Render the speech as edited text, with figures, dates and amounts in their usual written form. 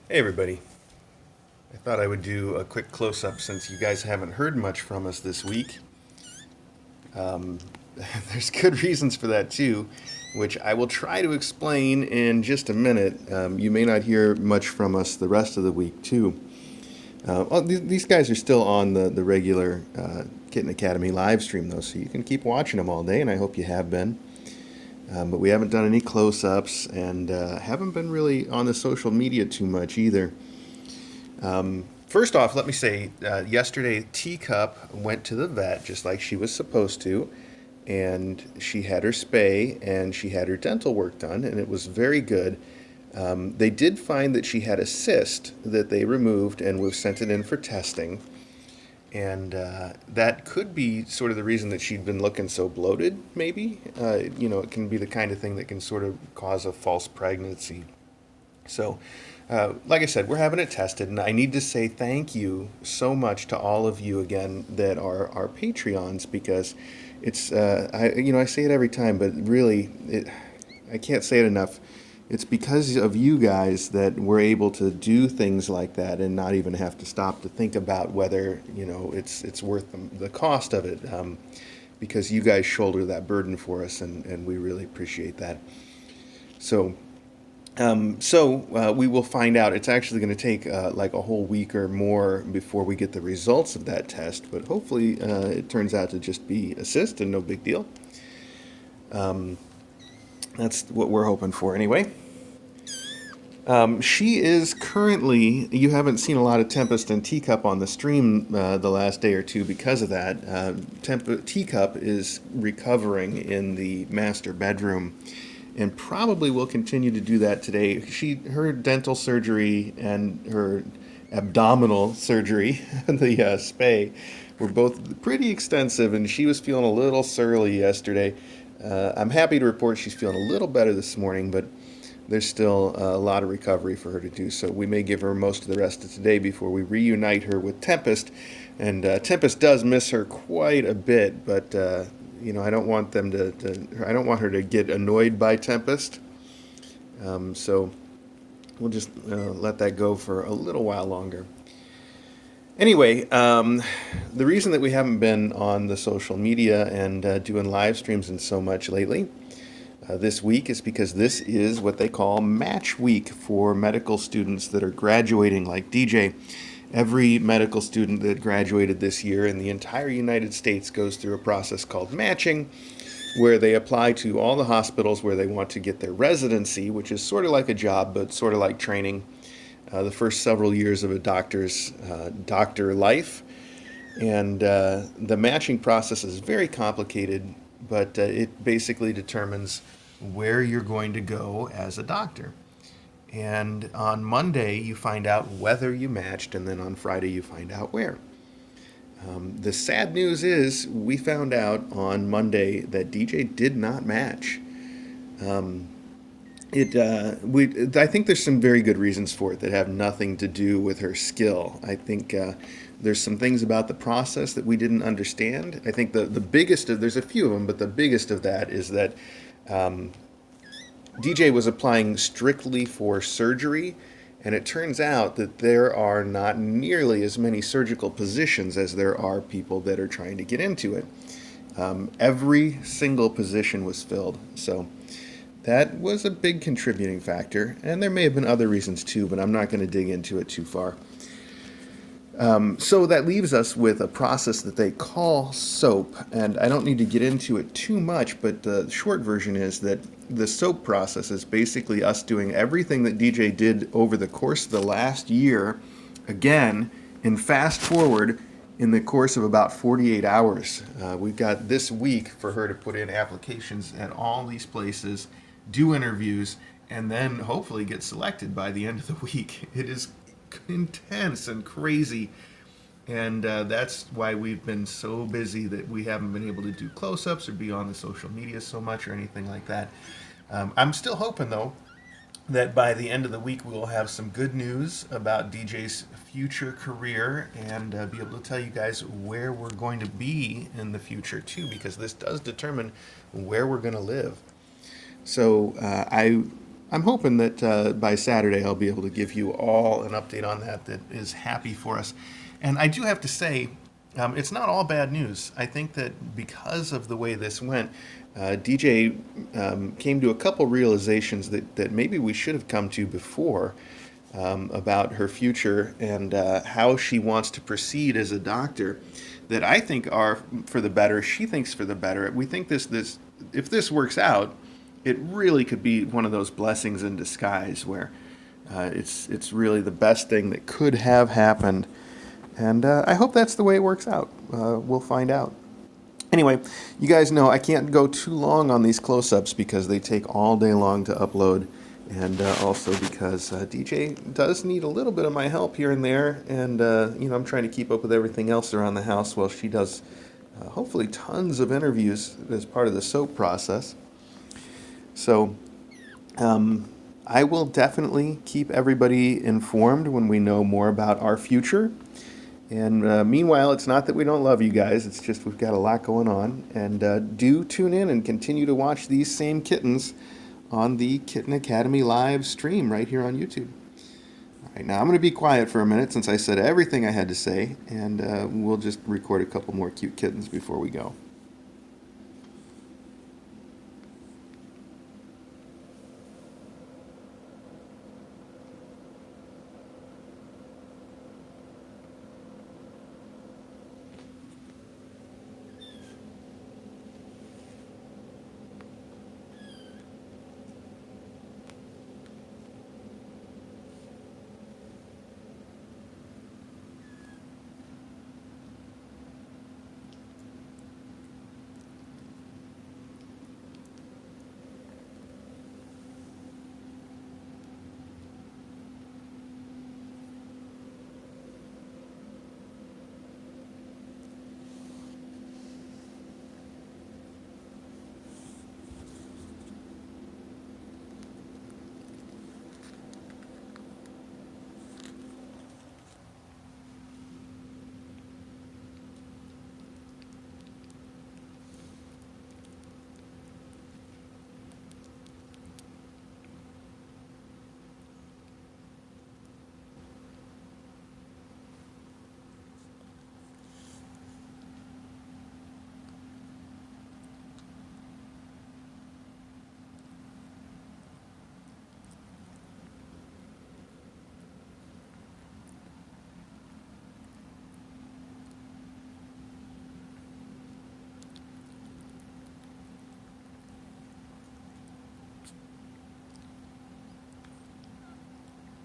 Hey everybody. I thought I would do a quick close up since you guys haven't heard much from us this week. Um, there's good reasons for that too, which I will try to explain in just a minute. You may not hear much from us the rest of the week too. These guys are still on the regular Kitten Academy live stream though, so you can keep watching them all day, and I hope you have been. But we haven't done any close ups and haven't been really on the social media too much either. First off, let me say, yesterday Teacup went to the vet just like she was supposed to, and she had her spay and she had her dental work done, and it was very good. They did find that she had a cyst that they removed and we've sent it in for testing. And that could be sort of the reason that she'd been looking so bloated, maybe. It can be the kind of thing that can sort of cause a false pregnancy. So, like I said, we're having it tested, and I need to say thank you so much to all of you again that are our Patreons because I say it every time, but really, I can't say it enough. It's because of you guys that we're able to do things like that and not even have to stop to think about whether it's worth the cost of it. Because you guys shoulder that burden for us, and we really appreciate that. So we will find out. It's actually going to take like a whole week or more before we get the results of that test, but hopefully it turns out to just be a cyst and no big deal. That's what we're hoping for anyway. She is currently, you haven't seen a lot of Tempest and Teacup on the stream the last day or two because of that. Teacup is recovering in the master bedroom and probably will continue to do that today. Her dental surgery and her abdominal surgery, the spay, were both pretty extensive, and she was feeling a little surly yesterday. I'm happy to report she's feeling a little better this morning, but there's still a lot of recovery for her to do. So we may give her most of the rest of today before we reunite her with Tempest. And Tempest does miss her quite a bit, but I don't want I don't want her to get annoyed by Tempest. So we'll just let that go for a little while longer. Anyway, the reason that we haven't been on the social media and doing live streams and so much lately this week is because this is what they call match week for medical students that are graduating like DJ. Every medical student that graduated this year in the entire United States goes through a process called matching, where they apply to all the hospitals where they want to get their residency, which is sort of like a job, but sort of like training, the first several years of a doctor's doctor life. And the matching process is very complicated, but it basically determines where you're going to go as a doctor. And on Monday, you find out whether you matched, and then on Friday, you find out where. The sad news is we found out on Monday that DJ did not match. Um, I think there's some very good reasons for it that have nothing to do with her skill. I think there's some things about the process that we didn't understand. I think the biggest of, there's a few of them, but the biggest of that is that um, DJ was applying strictly for surgery, and it turns out that there are not nearly as many surgical positions as there are people that are trying to get into it. Every single position was filled, so that was a big contributing factor, and there may have been other reasons too, but I'm not going to dig into it too far. So that leaves us with a process that they call SOAP, and I don't need to get into it too much, but the short version is that the SOAP process is basically us doing everything that DJ did over the course of the last year, again, in fast forward in the course of about 48 hours. We've got this week for her to put in applications at all these places, do interviews, and then hopefully get selected by the end of the week. It is intense and crazy, and that's why we've been so busy that we haven't been able to do close-ups or be on the social media so much or anything like that. I'm still hoping though that by the end of the week we will have some good news about DJ's future career and be able to tell you guys where we're going to be in the future too, because this does determine where we're going to live. So I I'm hoping that by Saturday I'll be able to give you all an update on that is happy for us. And I do have to say, it's not all bad news. I think that because of the way this went, DJ came to a couple realizations that maybe we should have come to before about her future and how she wants to proceed as a doctor that I think are for the better. She thinks for the better. We think this if this works out, it really could be one of those blessings in disguise where it's really the best thing that could have happened. And I hope that's the way it works out. We'll find out. Anyway, you guys know I can't go too long on these close-ups because they take all day long to upload, and also because DJ does need a little bit of my help here and there, and I'm trying to keep up with everything else around the house while she does hopefully tons of interviews as part of the soap process. So I will definitely keep everybody informed when we know more about our future. And meanwhile, it's not that we don't love you guys, it's just we've got a lot going on. And do tune in and continue to watch these same kittens on the Kitten Academy live stream right here on YouTube. All right, now I'm going to be quiet for a minute since I said everything I had to say, and we'll just record a couple more cute kittens before we go.